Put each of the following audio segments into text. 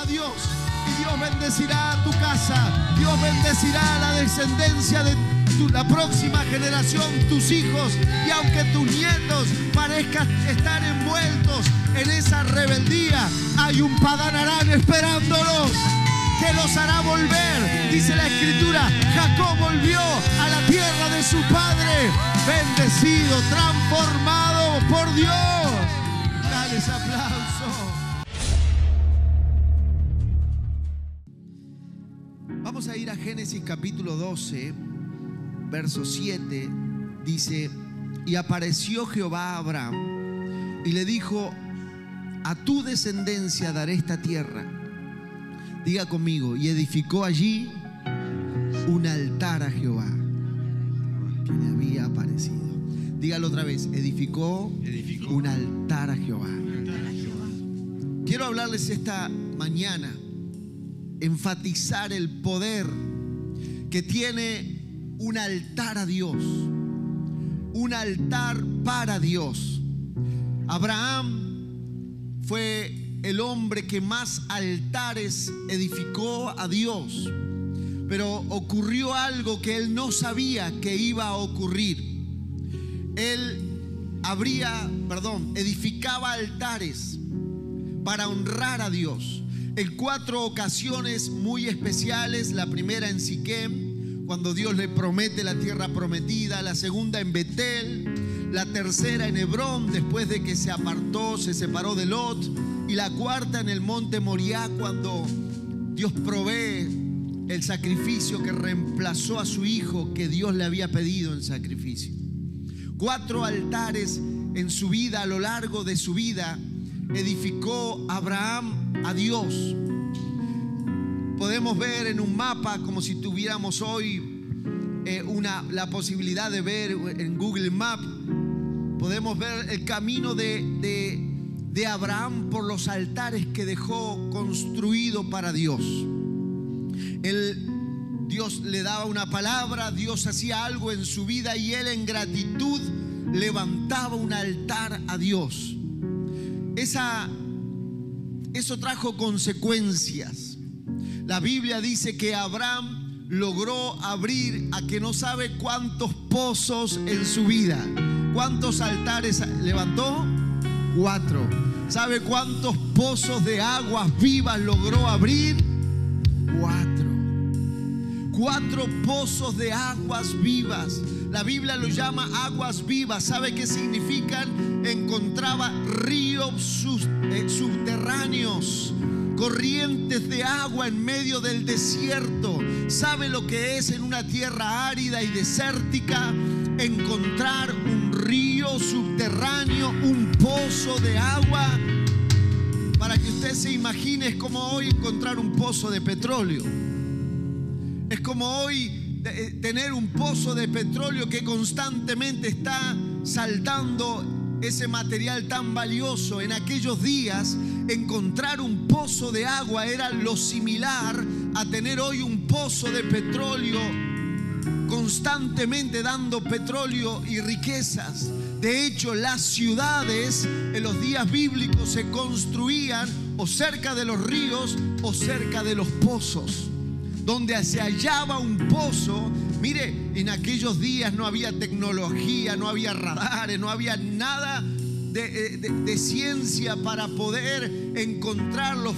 Dios. Y Dios bendecirá tu casa. Dios bendecirá la descendencia de la próxima generación, tus hijos. Y aunque tus nietos parezcan estar envueltos en esa rebeldía, hay un Padán Aram esperándolos, que los hará volver. Dice la Escritura, Jacob volvió a la tierra de su padre, bendecido, transformado por Dios. Dale ese aplauso. Vamos a ir a Génesis capítulo 12, verso 7. Dice: y apareció Jehová a Abraham y le dijo: a tu descendencia daré esta tierra. Diga conmigo: y edificó allí un altar a Jehová, que le había aparecido. Dígalo otra vez: edificó un altar a Jehová. Quiero hablarles esta mañana, enfatizar el poder que tiene un altar a Dios, un altar para Dios. Abraham fue el hombre que más altares edificó a Dios, pero ocurrió algo que él no sabía que iba a ocurrir. Él edificaba altares para honrar a Dios en 4 ocasiones muy especiales. La primera en Siquem, cuando Dios le promete la tierra prometida; la segunda en Betel; la tercera en Hebrón, después de que se separó de Lot; y la cuarta en el monte Moriah, cuando Dios provee el sacrificio que reemplazó a su hijo, que Dios le había pedido en sacrificio. 4 altares en su vida, a lo largo de su vida, edificó Abraham a Dios. Podemos ver en un mapa, como si tuviéramos hoy la posibilidad de ver en Google Maps, podemos ver el camino de Abraham por los altares que dejó construido para Dios. Dios le daba una palabra, Dios hacía algo en su vida y él, en gratitud, levantaba un altar a Dios. Eso trajo consecuencias. La Biblia dice que Abraham logró abrir a que no sabe cuántos pozos en su vida. ¿Cuántos altares levantó? 4. ¿Sabe cuántos pozos de aguas vivas logró abrir? 4 pozos de aguas vivas. La Biblia lo llama aguas vivas. ¿Sabe qué significan? Encontraba ríos subterráneos, corrientes de agua en medio del desierto. ¿Sabe lo que es en una tierra árida y desértica encontrar un río subterráneo, un pozo de agua? Para que usted se imagine, es como hoy encontrar un pozo de petróleo. Es como hoy tener un pozo de petróleo que constantemente está saltando ese material tan valioso. En aquellos días, encontrar un pozo de agua era lo similar a tener hoy un pozo de petróleo, constantemente dando petróleo y riquezas. De hecho, las ciudades en los días bíblicos se construían o cerca de los ríos o cerca de los pozos. Donde se hallaba un pozo, mire, en aquellos días no había tecnología, no había radares, no había nada de ciencia para poder encontrar los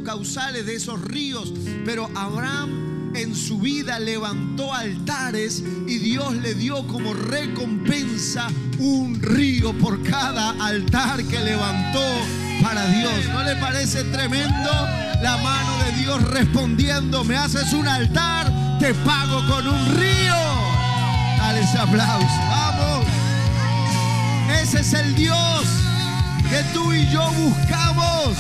causales de esos ríos. Pero Abraham en su vida levantó altares y Dios le dio como recompensa un río por cada altar que levantó para Dios. ¿No le parece tremendo? La mano de Dios respondiendo: me haces un altar, te pago con un río. Dale ese aplauso. Vamos. Ese es el Dios que tú y yo buscamos.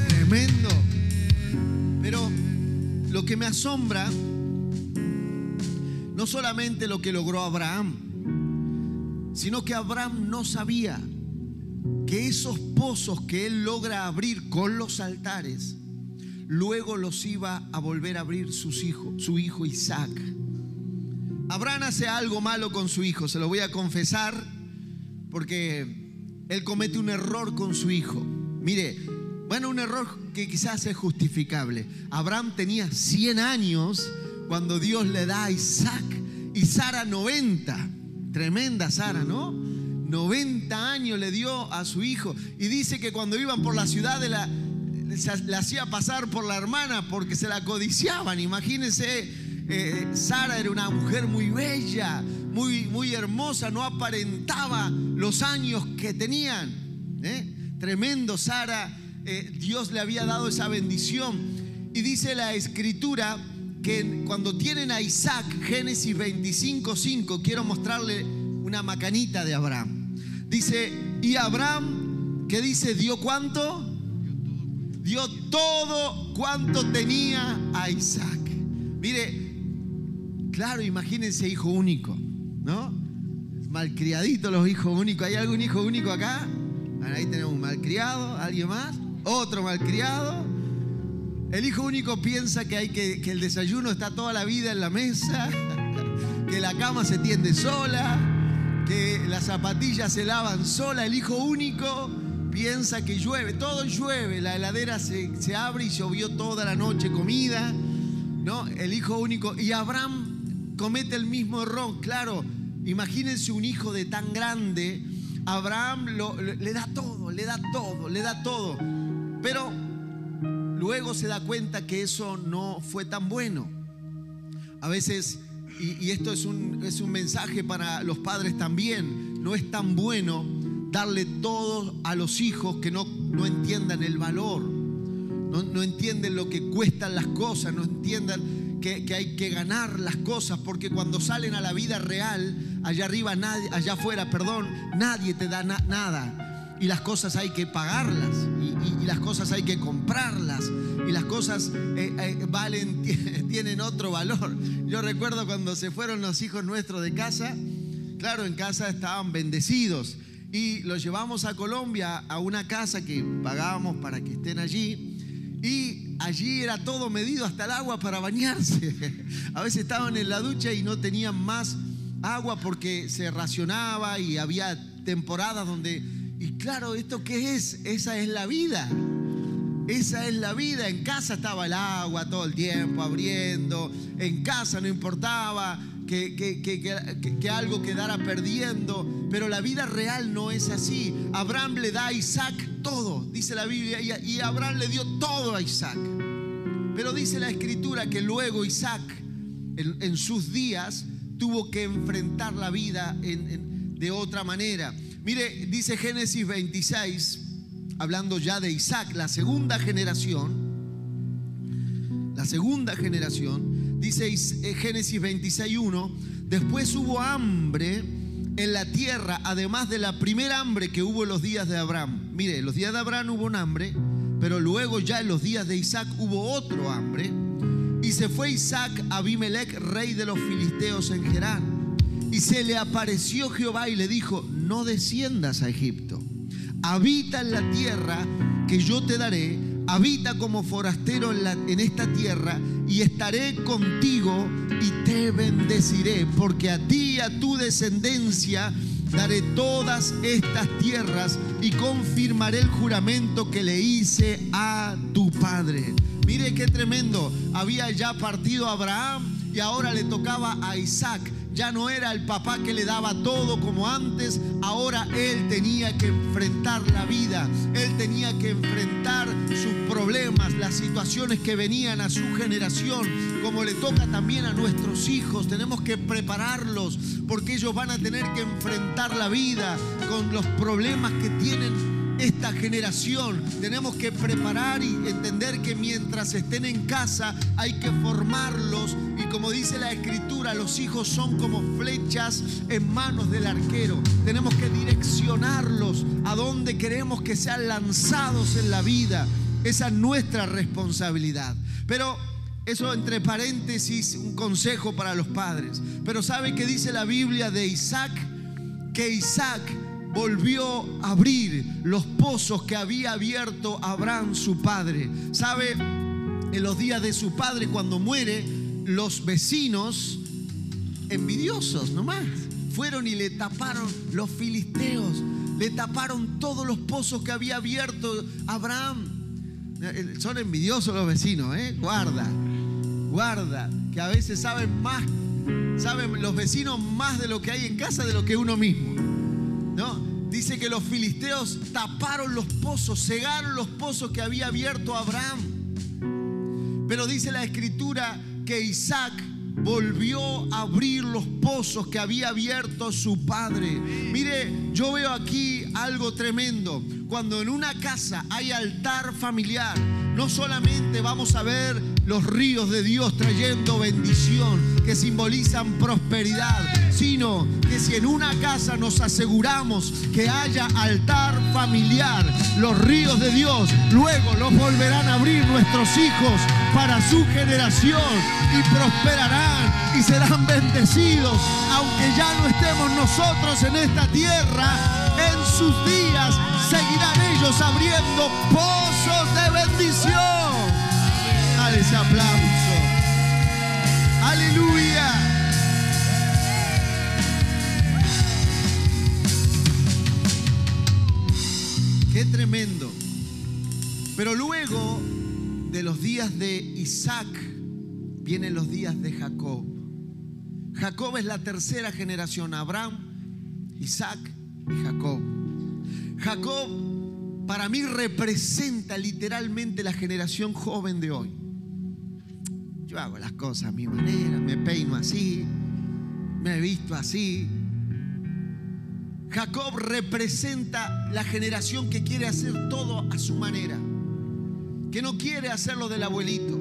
Tremendo. Pero lo que me asombra, no solamente lo que logró Abraham, sino que Abraham no sabía que esos pozos que él logra abrir con los altares, luego los iba a volver a abrir su hijo Isaac. Abraham hace algo malo con su hijo, se lo voy a confesar. porque él comete un error con su hijo. Mire, bueno, un error que quizás es justificable. Abraham tenía 100 años cuando Dios le da a Isaac y Sara 90. Tremenda Sara, ¿no? 90 años le dio a su hijo. Y dice que cuando iban por la ciudad la hacía pasar por la hermana porque se la codiciaban. Imagínense, Sara era una mujer muy bella, muy hermosa, no aparentaba los años que tenían. Tremendo Sara, Dios le había dado esa bendición. Y dice la Escritura que cuando tienen a Isaac, Génesis 25:5, quiero mostrarle una macanita de Abraham. Dice, y Abraham, ¿qué dice? ¿Dio cuánto? Dio todo cuanto tenía a Isaac. Mire, claro, imagínense hijo único, ¿no? Malcriaditos los hijos únicos. ¿Hay algún hijo único acá? Ahí tenemos un malcriado, ¿alguien más? Otro malcriado. El hijo único piensa que el desayuno está toda la vida en la mesa, que la cama se tiende sola, que las zapatillas se lavan sola. El hijo único piensa que llueve, todo llueve, la heladera se abre y llovió toda la noche comida, ¿no? El hijo único. Y Abraham comete el mismo error. Claro, imagínense un hijo de tan grande. Abraham le da todo. Pero luego se da cuenta que eso no fue tan bueno. A veces, y esto es un mensaje para los padres también, no es tan bueno darle todo a los hijos que no entiendan el valor, no entienden lo que cuestan las cosas, no entiendan que hay que ganar las cosas, porque cuando salen a la vida real, allá afuera, nadie te da nada. Y las cosas hay que pagarlas, y las cosas hay que comprarlas, y las cosas tienen otro valor. Yo recuerdo cuando se fueron los hijos nuestros de casa. Claro, en casa estaban bendecidos y los llevamos a Colombia a una casa que pagábamos para que estén allí. Y allí era todo medido, hasta el agua para bañarse. A veces estaban en la ducha y no tenían más agua porque se racionaba, y había temporadas donde... Y claro, ¿esto qué es? Esa es la vida. Esa es la vida. En casa estaba el agua todo el tiempo abriendo. En casa no importaba que algo quedara perdiendo. Pero la vida real no es así. Abraham le da a Isaac todo, dice la Biblia, y Abraham le dio todo a Isaac. Pero dice la Escritura que luego Isaac, en sus días, tuvo que enfrentar la vida de otra manera. Mire, dice Génesis 26, hablando ya de Isaac, la segunda generación, dice Génesis 26:1, después hubo hambre en la tierra, además de la primera hambre que hubo en los días de Abraham. Mire, en los días de Abraham hubo un hambre, pero luego ya en los días de Isaac hubo otro hambre. Y se fue Isaac a Abimelech, rey de los filisteos en Gerar. Y se le apareció Jehová y le dijo: no desciendas a Egipto, habita en la tierra que yo te daré, habita como forastero en esta tierra, y estaré contigo y te bendeciré, porque a ti y a tu descendencia daré todas estas tierras y confirmaré el juramento que le hice a tu padre. Mire qué tremendo. Había ya partido Abraham y ahora le tocaba a Isaac. Ya no era el papá que le daba todo como antes. Ahora él tenía que enfrentar la vida. Él tenía que enfrentar sus problemas, las situaciones que venían a su generación, como le toca también a nuestros hijos. Tenemos que prepararlos porque ellos van a tener que enfrentar la vida con los problemas que tienen esta generación. Tenemos que preparar y entender que mientras estén en casa hay que formarlos, y como dice la Escritura, los hijos son como flechas en manos del arquero. Tenemos que direccionarlos a donde queremos que sean lanzados en la vida. Esa es nuestra responsabilidad. Pero eso, entre paréntesis, un consejo para los padres. Pero ¿sabe qué dice la Biblia de Isaac? Que Isaac volvió a abrir los pozos que había abierto Abraham, su padre. ¿Sabe? En los días de su padre, cuando muere, los vecinos, envidiosos nomás, fueron y le taparon los filisteos. Le taparon todos los pozos que había abierto Abraham. Son envidiosos los vecinos, Guarda, que a veces saben los vecinos más de lo que hay en casa de lo que uno mismo, ¿no? Dice que los filisteos taparon los pozos, cegaron los pozos que había abierto Abraham. Pero dice la Escritura que Isaac volvió a abrir los pozos que había abierto su padre. Mire, yo veo aquí algo tremendo. Cuando en una casa hay altar familiar, no solamente vamos a ver los ríos de Dios trayendo bendición que simbolizan prosperidad, sino que si en una casa nos aseguramos que haya altar familiar, los ríos de Dios luego los volverán a abrir nuestros hijos para su generación y prosperarán y serán bendecidos. Aunque ya no estemos nosotros en esta tierra, en sus días seguirán ellos abriendo pozos de bendición. Dale ese aplauso. Aleluya. Qué tremendo. Pero luego de los días de Isaac vienen los días de Jacob. Jacob es la tercera generación: Abraham, Isaac y Jacob. Jacob para mí representa literalmente la generación joven de hoy. Yo hago las cosas a mi manera, me peino así, me he visto así. Jacob representa la generación que quiere hacer todo a su manera, que no quiere hacer lo del abuelito,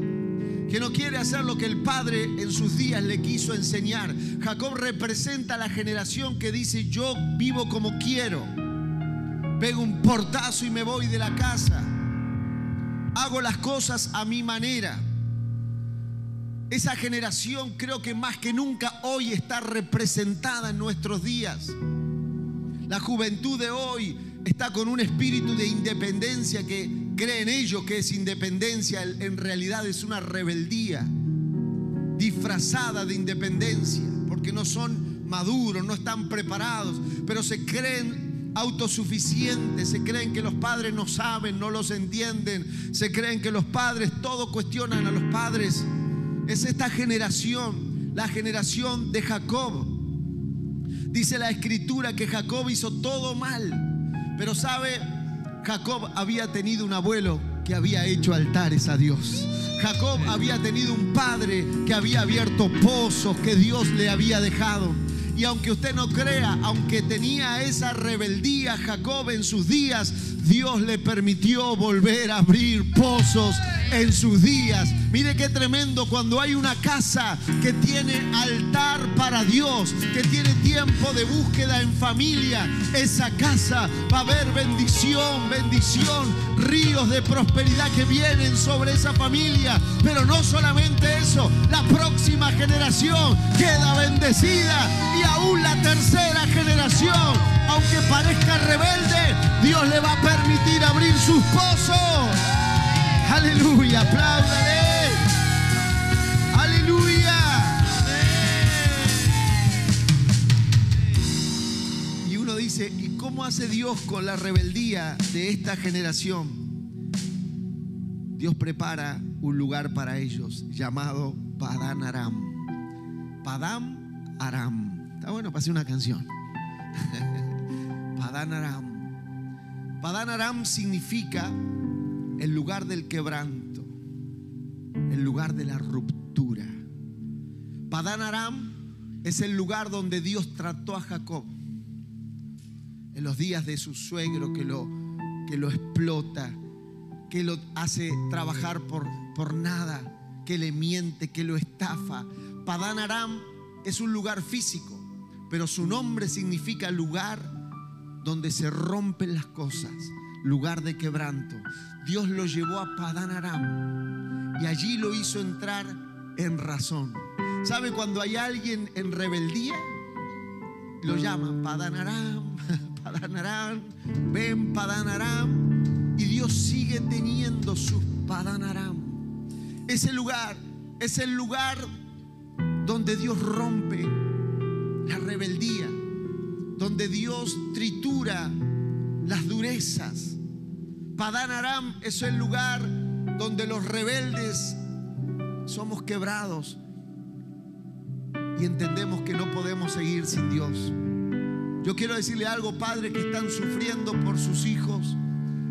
que no quiere hacer lo que el padre en sus días le quiso enseñar. Jacob representa la generación que dice: yo vivo como quiero, pego un portazo y me voy de la casa, hago las cosas a mi manera. Esa generación creo que más que nunca hoy está representada en nuestros días. La juventud de hoy está con un espíritu de independencia que creen ellos que es independencia. En realidad es una rebeldía disfrazada de independencia, porque no son maduros, no están preparados, pero se creen autosuficientes, se creen que los padres no saben, no los entienden, se creen que los padres todo cuestionan a los padres. Es esta generación, la generación de Jacob. Dice la Escritura que Jacob hizo todo mal, pero sabe, Jacob había tenido un abuelo que había hecho altares a Dios. Jacob había tenido un padre que había abierto pozos que Dios le había dejado. Y aunque usted no crea, aunque tenía esa rebeldía Jacob en sus días, Dios le permitió volver a abrir pozos en sus días. Mire qué tremendo cuando hay una casa que tiene altar para Dios, que tiene tiempo de búsqueda en familia. Esa casa va a haber bendición, bendición, ríos de prosperidad que vienen sobre esa familia. Pero no solamente eso, la próxima generación queda bendecida y aún la tercera generación, aunque parezca rebelde, Dios le va a permitir abrir sus pozos. Aleluya, apláudale. Aleluya. Y uno dice: ¿y cómo hace Dios con la rebeldía de esta generación? Dios prepara un lugar para ellos llamado Padán Aram. Padán Aram. Está bueno para hacer una canción. Padán Aram. Padán Aram significa el lugar del quebranto, el lugar de la ruptura. Padán Aram es el lugar donde Dios trató a Jacob en los días de su suegro que lo explota, que lo hace trabajar por nada, que le miente, que lo estafa. Padán Aram es un lugar físico, pero su nombre significa lugar donde se rompen las cosas, lugar de quebranto. Dios lo llevó a Padán Aram y allí lo hizo entrar en razón. ¿Sabe cuando hay alguien en rebeldía? Lo llaman Padán Aram, Padán Aram, ven Padán Aram. Y Dios sigue teniendo sus Padán Aram. Ese lugar es el lugar donde Dios rompe la rebeldía, donde Dios tritura las durezas. Padán Aram es el lugar donde los rebeldes somos quebrados y entendemos que no podemos seguir sin Dios. Yo quiero decirle algo, padres que están sufriendo por sus hijos,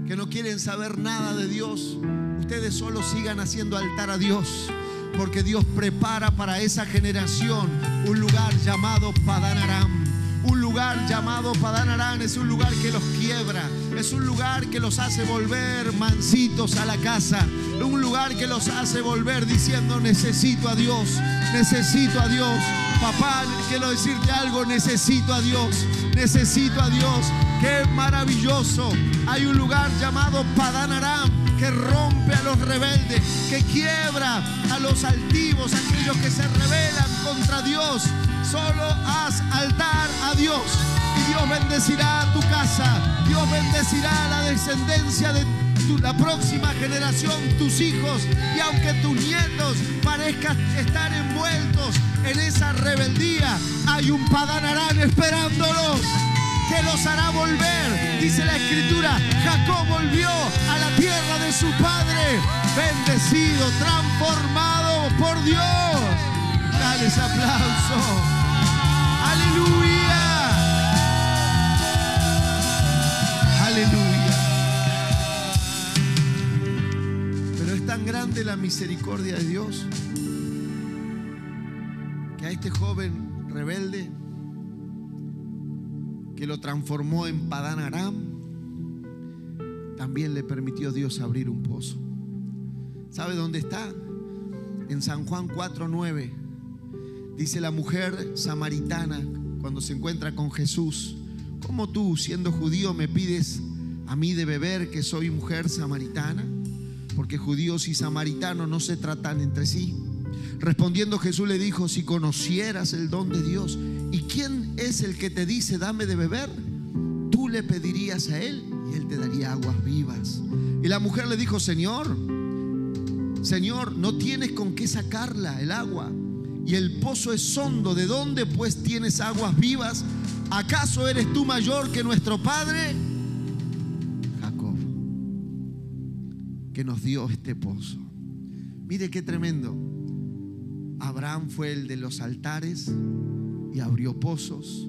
que no quieren saber nada de Dios. Ustedes solo sigan haciendo altar a Dios, porque Dios prepara para esa generación un lugar llamado Padán Aram. Un lugar llamado Padán Aram es un lugar que los quiebra, es un lugar que los hace volver mansitos a la casa, un lugar que los hace volver diciendo: necesito a Dios, necesito a Dios. Papá, quiero decirte algo: necesito a Dios, necesito a Dios. Qué maravilloso. Hay un lugar llamado Padán Aram que rompe a los rebeldes, que quiebra a los altivos, aquellos que se rebelan contra Dios. Solo haz altar a Dios y Dios bendecirá tu casa. Dios bendecirá la descendencia de la próxima generación, tus hijos. Y aunque tus nietos parezcan estar envueltos en esa rebeldía, hay un Padán Aram esperándolos, que los hará volver. Dice la Escritura: Jacob volvió a la tierra de su padre, bendecido, transformado por Dios. Dale ese aplauso. Aleluya. Aleluya. Pero es tan grande la misericordia de Dios que a este joven rebelde, que lo transformó en Padán Aram, también le permitió Dios abrir un pozo. ¿Sabe dónde está? En San Juan 4:9. Dice la mujer samaritana cuando se encuentra con Jesús: ¿cómo tú, siendo judío, me pides a mí de beber, que soy mujer samaritana? Porque judíos y samaritanos no se tratan entre sí. Respondiendo Jesús le dijo: si conocieras el don de Dios y quién es el que te dice dame de beber, tú le pedirías a él y él te daría aguas vivas. Y la mujer le dijo: Señor, no tienes con qué sacarla el agua, y el pozo es hondo. ¿De dónde pues tienes aguas vivas? ¿Acaso eres tú mayor que nuestro padre Jacob, que nos dio este pozo? Mire qué tremendo. Abraham fue el de los altares y abrió pozos.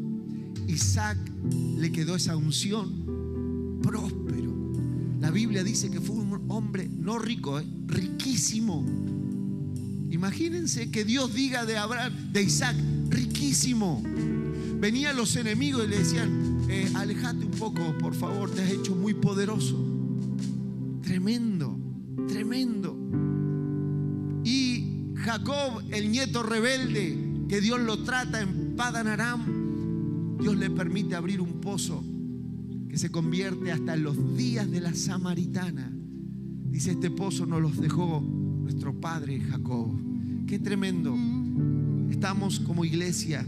Isaac le quedó esa unción, próspero. La Biblia dice que fue un hombre no rico, riquísimo. Imagínense que Dios diga de Abraham, de Isaac, riquísimo. Venían los enemigos y le decían: alejate un poco, por favor, te has hecho muy poderoso. Tremendo, tremendo. Y Jacob, el nieto rebelde, que Dios lo trata en Padán Aram, Dios le permite abrir un pozo que se convierte hasta en los días de la samaritana. Dice: este pozo nos los dejó nuestro padre Jacob. Qué tremendo. Estamos como iglesia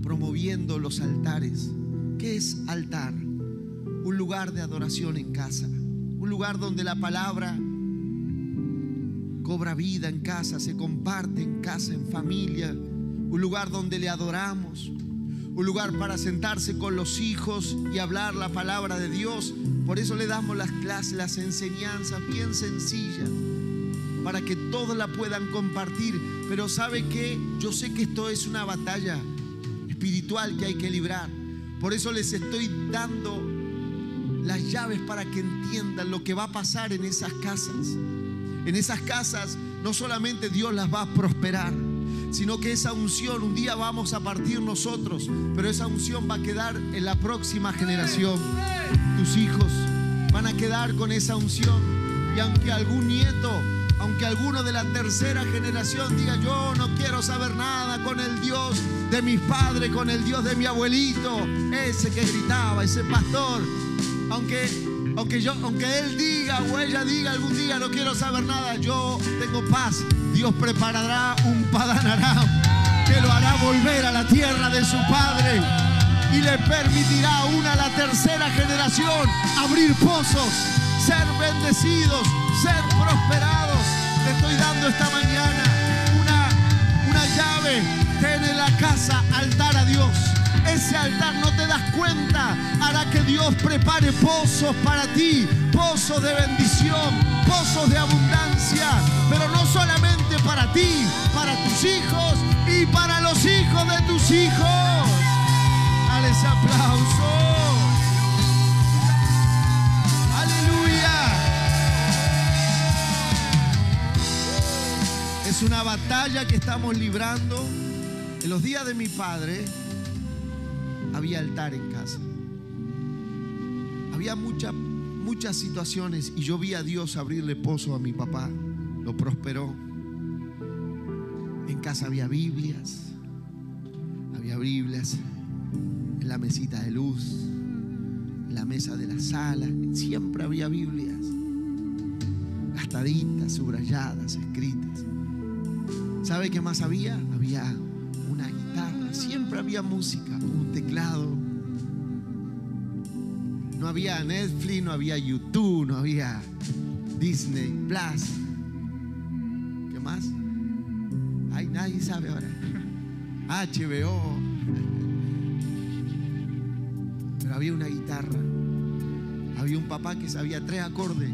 promoviendo los altares. ¿Qué es altar? Un lugar de adoración en casa, un lugar donde la palabra cobra vida en casa, se comparte en casa, en familia, un lugar donde le adoramos, un lugar para sentarse con los hijos y hablar la palabra de Dios. Por eso le damos las clases, las enseñanzas bien sencillas, para que todos la puedan compartir. Pero ¿sabe qué? Yo sé que esto es una batalla espiritual que hay que librar. Por eso les estoy dando las llaves para que entiendan lo que va a pasar en esas casas. En esas casas no solamente Dios las va a prosperar, sino que esa unción un día vamos a partir nosotros, pero esa unción va a quedar en la próxima generación. Tus hijos van a quedar con esa unción. Y aunque algún nieto, aunque alguno de la tercera generación diga: yo no quiero saber nada con el Dios de mis padres, con el Dios de mi abuelito, ese que gritaba, ese pastor, aunque él diga o ella diga algún día: no quiero saber nada, yo tengo paz. Dios preparará un Padán Aram que lo hará volver a la tierra de su padre y le permitirá aún a la tercera generación abrir pozos, ser bendecidos, ser prosperados. Te estoy dando esta mañana una llave. Ten en la casa altar a Dios. ese altar, no te das cuenta, hará que Dios prepare pozos para ti, pozos de bendición, pozos de abundancia, pero no solamente para ti, para tus hijos y para los hijos de tus hijos. Dale ese aplauso. Aleluya. Es una batalla que estamos librando. En los días de mi padre había altar en casa. Había muchas situaciones y yo vi a Dios abrirle pozo a mi papá. Lo prosperó. En casa había Biblias. Había Biblias en la mesita de luz, en la mesa de la sala. Siempre había Biblias. Gastaditas, subrayadas, escritas. ¿Sabe qué más había? Había una guitarra. Siempre había música, un teclado. No había Netflix, no había YouTube, no había Disney Plus. ¿Qué más? Ay, nadie sabe ahora. HBO. Pero había una guitarra. Había un papá que sabía 3 acordes,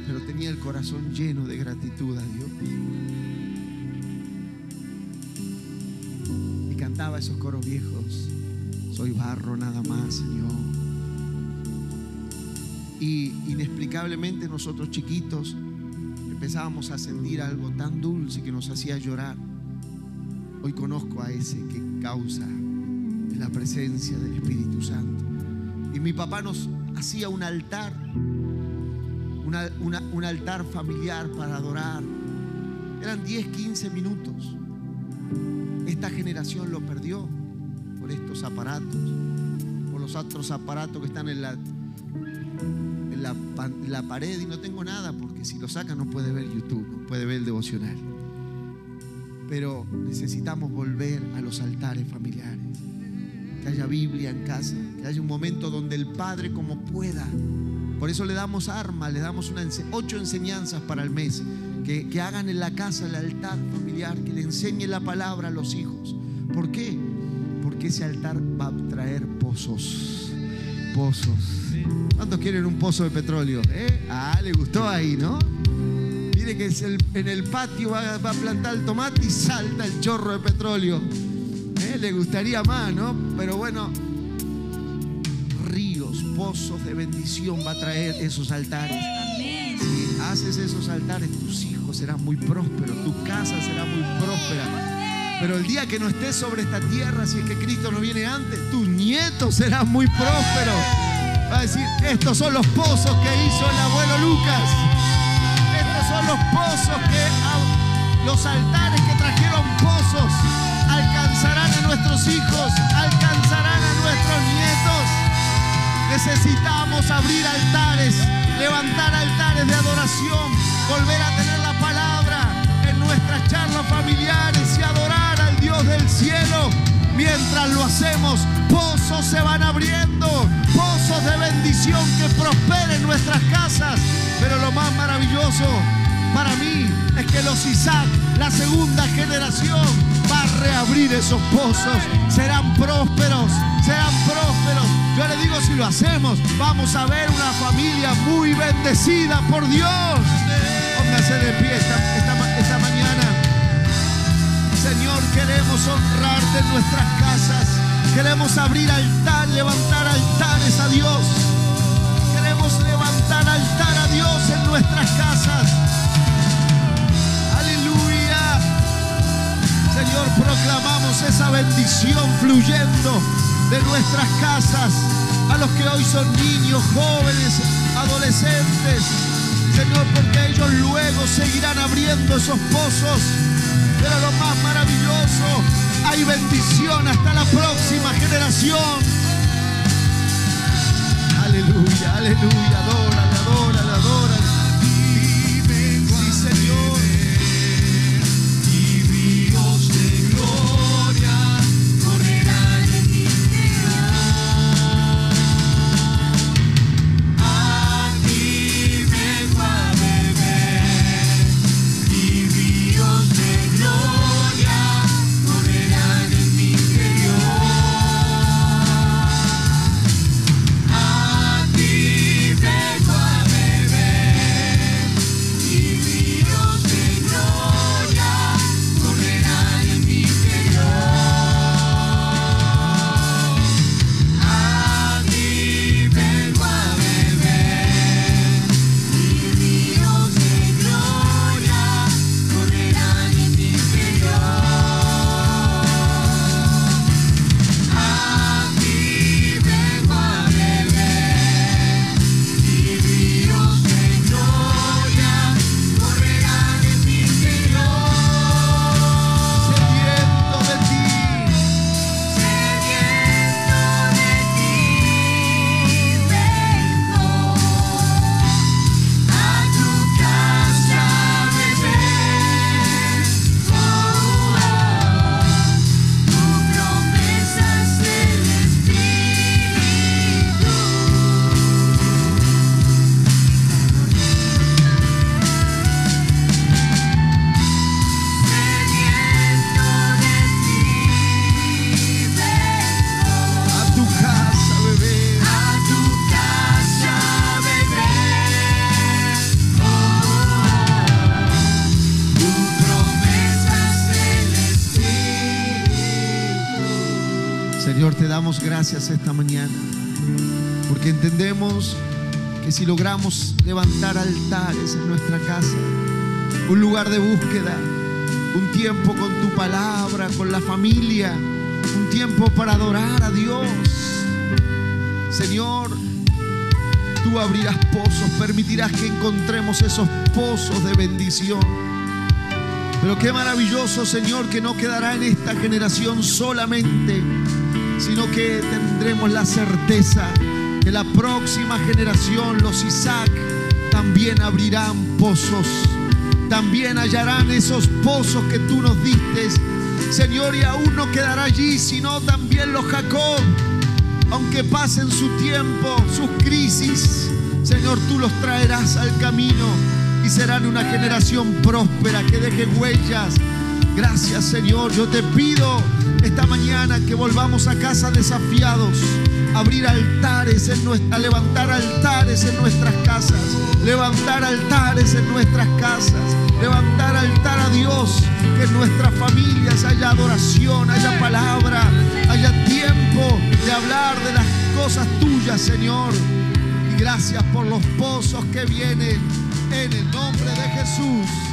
pero tenía el corazón lleno de gratitud a Dios. Y cantaba esos coros viejos. Soy barro nada más, Señor. Y inexplicablemente nosotros chiquitos empezábamos a sentir algo tan dulce que nos hacía llorar. Hoy conozco a ese que causa la presencia del Espíritu Santo. Y mi papá nos hacía un altar, un altar familiar para adorar. Eran 10, 15 minutos. Esta generación lo perdió por estos aparatos, por los otros aparatos que están en la pared. Y no tengo nada, porque si lo sacan no puede ver YouTube, no puede ver el devocional. Pero necesitamos volver a los altares familiares. Que haya Biblia en casa, que haya un momento donde el padre, como pueda. Por eso le damos armas, le damos 8 enseñanzas para el mes. Que hagan en la casa el altar familiar, que le enseñen la palabra a los hijos. ¿Por qué? Porque ese altar va a traer pozos. Pozos. ¿Cuántos quieren un pozo de petróleo? Le gustó ahí, ¿no? Mire que en el patio va a plantar el tomate y salta el chorro de petróleo. Le gustaría más, ¿no? Pero bueno, ríos, pozos de bendición va a traer esos altares. Si haces esos altares, tus hijos serán muy prósperos, tu casa será muy próspera. Pero el día que no estés sobre esta tierra, si es que Cristo no viene antes, tus nietos serán muy prósperos. Va a decir, estos son los pozos que hizo el abuelo Lucas. Estos son los pozos los altares que trajeron pozos. Alcanzarán a nuestros hijos, alcanzarán a nuestros nietos. Necesitamos abrir altares, levantar altares de adoración, volver a tener la palabra en nuestras charlas familiares y adorar al Dios del cielo. Mientras lo hacemos, pozos se van abriendo, pozos de bendición que prosperen nuestras casas. Pero lo más maravilloso para mí es que los Isaac, la segunda generación, va a reabrir esos pozos. Serán prósperos, serán prósperos. Yo le digo, si lo hacemos, vamos a ver una familia muy bendecida por Dios. Póngase de pie esta mañana. Señor, queremos honrarte en nuestras casas. Queremos abrir altar, levantar altares a Dios. Queremos levantar altar a Dios en nuestras casas. Aleluya. Señor, proclamamos esa bendición fluyendo de nuestras casas a los que hoy son niños, jóvenes, adolescentes. Señor, porque ellos luego seguirán abriendo esos pozos. Pero lo más maravilloso, hay bendición hasta la próxima generación. Aleluya, aleluya, adórale, adórale, adórale. Sí, Señor. Y ríos de gloria correrán en mi interior. Aquí vengo a beber y ríos de gloria correrán en mi interior. Señor, te damos gracias esta mañana, porque entendemos que si logramos levantar altares en nuestra casa, un lugar de búsqueda, un tiempo con tu palabra, con la familia, un tiempo para adorar a Dios, Señor, tú abrirás pozos, permitirás que encontremos esos pozos de bendición. Pero qué maravilloso, Señor, que no quedará en esta generación solamente, sino que tendremos la certeza que la próxima generación, los Isaac, también abrirán pozos, también hallarán esos pozos que tú nos diste, Señor, y aún no quedará allí, sino también los Jacob, aunque pasen su tiempo, sus crisis, Señor, tú los traerás al camino y serán una generación próspera que deje huellas. Gracias, Señor. Yo te pido esta mañana que volvamos a casa desafiados, a abrir altares, a levantar altares en nuestras casas, levantar altares en nuestras casas, levantar altar a Dios, que en nuestras familias haya adoración, haya palabra, haya tiempo de hablar de las cosas tuyas, Señor. Y gracias por los pozos que vienen en el nombre de Jesús.